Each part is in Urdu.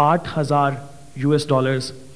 $8,000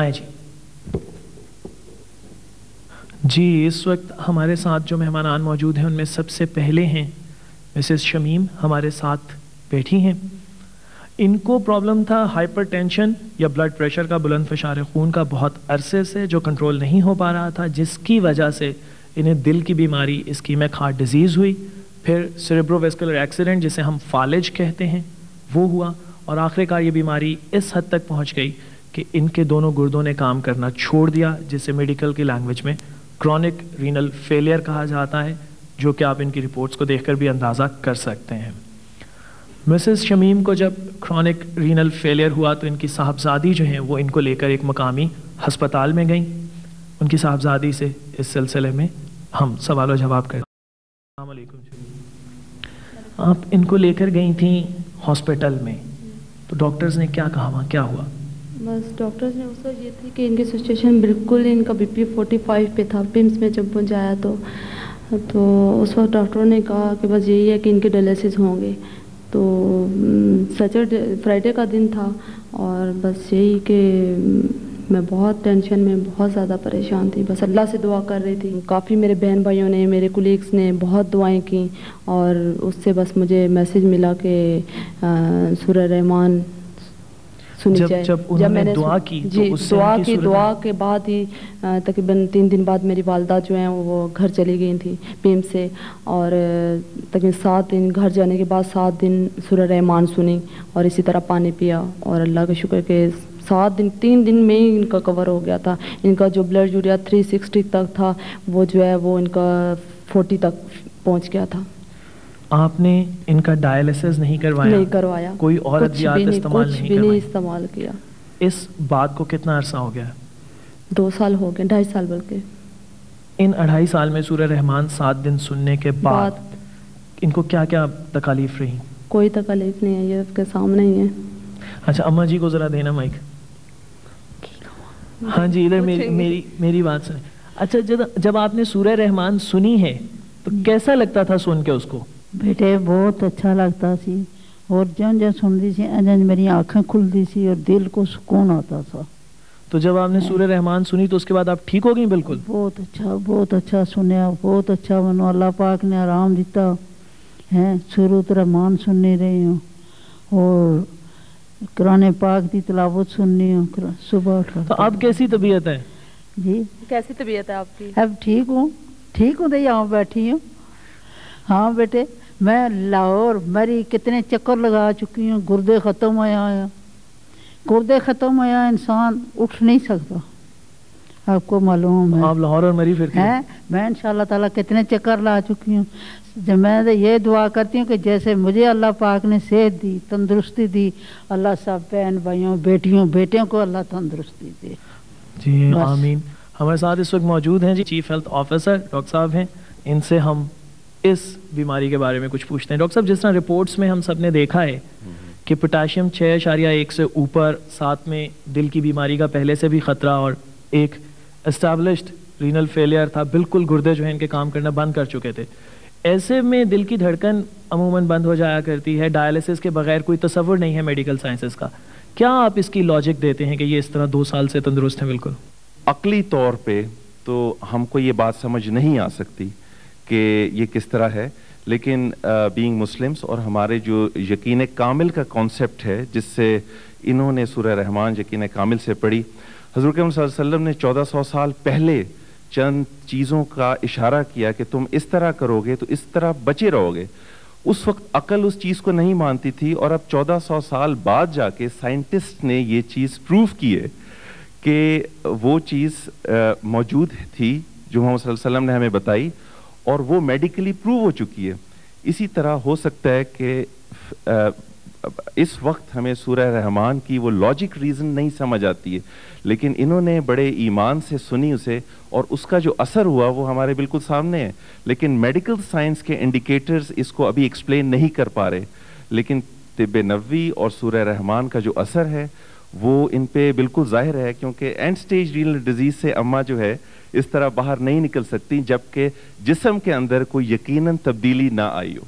آئیں جی. جی اس وقت ہمارے ساتھ جو مہمانان موجود ہیں ان میں سب سے پہلے ہیں مسز شمیم، ہمارے ساتھ بیٹھی ہیں. ان کو پرابلم تھا ہائپر ٹینشن یا بلڈ پریشر کا، بلند فشار خون کا بہت عرصے سے، جو کنٹرول نہیں ہو پا رہا تھا، جس کی وجہ سے انہیں دل کی بیماری اسکیمک ہارٹ ڈیزیز ہوئی، پھر سیریبرو ویسکولر ایکسیڈنٹ جسے ہم فالج کہتے ہیں وہ ہوا، اور آخر کار یہ بیماری اس حد تک پہنچ گئی کہ ان کے دونوں گردوں نے کام کرنا چھوڑ دیا، جسے میڈیکل کی لینگویج میں کرونک رینل فیلئر کہا جاتا ہے، جو کہ آپ ان کی رپورٹس کو دیکھ کر بھی اندازہ کر سکتے ہیں. مسز شمیم کو جب کرونک رینل فیلئر ہوا تو ان کی صاحبزادی جو ہیں وہ ان کو لے کر ایک مقامی ہسپتال میں گئیں. ان کی صاحبزادی سے اس سلسلے میں ہم سوال و جواب کریں. السلام علیکم جی. آپ ان کو لے کر گئی تھیں ہاسپٹل میں، تو ڈاکٹرز نے کیا کہا، وہاں کیا ہوا؟ بس ڈاکٹرز نے اس وقت یہ تھی کہ ان کی سچویشن بالکل، ان کا BP 45 پہ تھا. پمس میں جب پہنچایا تو اس وقت ڈاکٹروں نے کہا کہ بس یہی ہے کہ ان کے ڈائلسس ہوں گے. تو فرائیڈے کا دن تھا اور بس یہی کہ میں بہت ٹینشن میں، بہت زیادہ پریشان تھی، بس اللہ سے دعا کر رہی تھی. کافی میرے بہن بھائیوں نے، میرے کولیگس نے بہت دعائیں کی، اور اس سے بس مجھے میسج ملا کہ سورہ رحمان سنی جائے. جب میں نے دعا کی دعا کے بعد ہی تقریباً 3 دن بعد میری والدہ جو ہیں وہ گھر چلی گئی تھیں پیم سے، اور تقریباً 7 دن گھر جانے کے بعد 7 دن سورہ رحمان سنی اور اسی طرح پانی پیا، اور اللہ کا شکر کہ 7 دن 3 دن میں ہی ان کا کور ہو گیا تھا. ان کا جو بلڈ یوریا 360 تک تھا وہ جو ہے وہ ان کا 40 تک پہنچ گیا تھا. آپ نے ان کا ڈائلسس نہیں کروایا؟ نہیں کروایا. کوئی اور ادویات استعمال کچھ بھی نہیں استعمال کیا. اس بات کو کتنا عرصہ ہو گیا؟ 2 سال ہو گئے، 2.5 سال بلکہ. ان 2.5 سال میں سورہ رحمان 7 دن سننے کے بعد ان کو کیا کیا تکالیف رہی؟ کوئی تکالیف نہیں ہے، یہ اس کے سامنے ہی ہے. اچھا اماں جی کو ذرا دینا مائک. ہاں جی ادھر میری بات سنیں. اچھا جب آپ نے سورہ رحمان سنی ہے تو کیسا لگتا تھا سن کے اس کو؟ بیٹے بہت اچھا لگتا سی، اور جب سنتی سی انج میری آنکھیں کھلتی سی اور دل کو سکون آتا تھا. تو جب آپ نے سورہ رحمان سنی تو اس کے بعد آپ ٹھیک ہو گئی؟ بالکل بہت اچھا سنیا، بہت اچھا منو اللہ پاک نے آرام دیتا ہے. سورۃ رحمان سننی رہی ہوں اور قرآن پاک دی تلاوت سننی ہوں صبح اٹھ. تو اب کیسی طبیعت ہے؟ جی کیسی طبیعت ہے آپ کی؟ اب ٹھیک ہوں تو یہاں بیٹھی ہوں. ہاں بیٹے میں لاہور مری کتنے چکر لگا چکی ہوں، گردے ختم ہوا انسان اٹھ نہیں سکتا. آپ کو معلوم ہے آپ لاہور اور مری پھرتی ہیں. میں انشاءاللہ تعالیٰ کتنے چکر لا چکی ہوں. جب میں یہ دعا کرتی ہوں کہ جیسے مجھے اللہ پاک نے صحت دی، تندرستی دی، اللہ سب بہن بھائیوں بیٹیوں کو اللہ تندرستی دے. جی آمین. ہمارے ساتھ اس وقت موجود ہیں جی چیف ہیلتھ آفیسر ڈاکٹر صاحب ہیں. ان سے ہم اس بیماری کے بارے میں کچھ پوچھتے ہیں. ڈاکٹر صاحب جس طرح رپورٹس میں ہم سب نے دیکھا ہے کہ پوٹاشیم 6.1 سے اوپر، ساتھ میں دل کی بیماری کا پہلے سے بھی خطرہ، اور ایک اسٹیبلشڈ رینل فیلئر تھا، بالکل گردے جو ہیں ان کے کام کرنا بند کر چکے تھے. ایسے میں دل کی دھڑکن عموماً بند ہو جایا کرتی ہے، ڈائلسس کے بغیر کوئی تصور نہیں ہے میڈیکل سائنسز کا. کیا آپ اس کی لاجک دیتے ہیں کہ یہ اس طرح 2 سال سے تندرست ہیں؟ بالکل عقلی طور پہ تو ہم کو یہ بات سمجھ نہیں آ سکتی کہ یہ کس طرح ہے، لیکن بینگ مسلمس اور ہمارے جو یقین کامل کا کانسیپٹ ہے جس سے انہوں نے سورہ رحمان یقین کامل سے پڑھی، حضور کریم صلی اللہ علیہ وسلم نے 1400 سال پہلے چند چیزوں کا اشارہ کیا کہ تم اس طرح کرو گے تو اس طرح بچے رہو گے. اس وقت عقل اس چیز کو نہیں مانتی تھی، اور اب 1400 سال بعد جا کے سائنٹسٹ نے یہ چیز پروف کی ہے کہ وہ چیز موجود تھی جو محمد صلی اللہ علیہ وسلم نے ہمیں بتائی، اور وہ میڈیکلی پروو ہو چکی ہے. اسی طرح ہو سکتا ہے کہ اس وقت ہمیں سورہ رحمان کی وہ لاجک ریزن نہیں سمجھ آتی ہے، لیکن انہوں نے بڑے ایمان سے سنی اسے، اور اس کا جو اثر ہوا وہ ہمارے بالکل سامنے ہے. لیکن میڈیکل سائنس کے انڈیکیٹرز اس کو ابھی ایکسپلین نہیں کر پا رہے، لیکن طب نبوی اور سورہ رحمان کا جو اثر ہے وہ ان پہ بالکل ظاہر ہے، کیونکہ اینڈ سٹیج رینل ڈیزیز سے اماں جو ہے اس طرح باہر نہیں نکل سکتی جبکہ جسم کے اندر کوئی یقیناً تبدیلی نہ آئی ہو.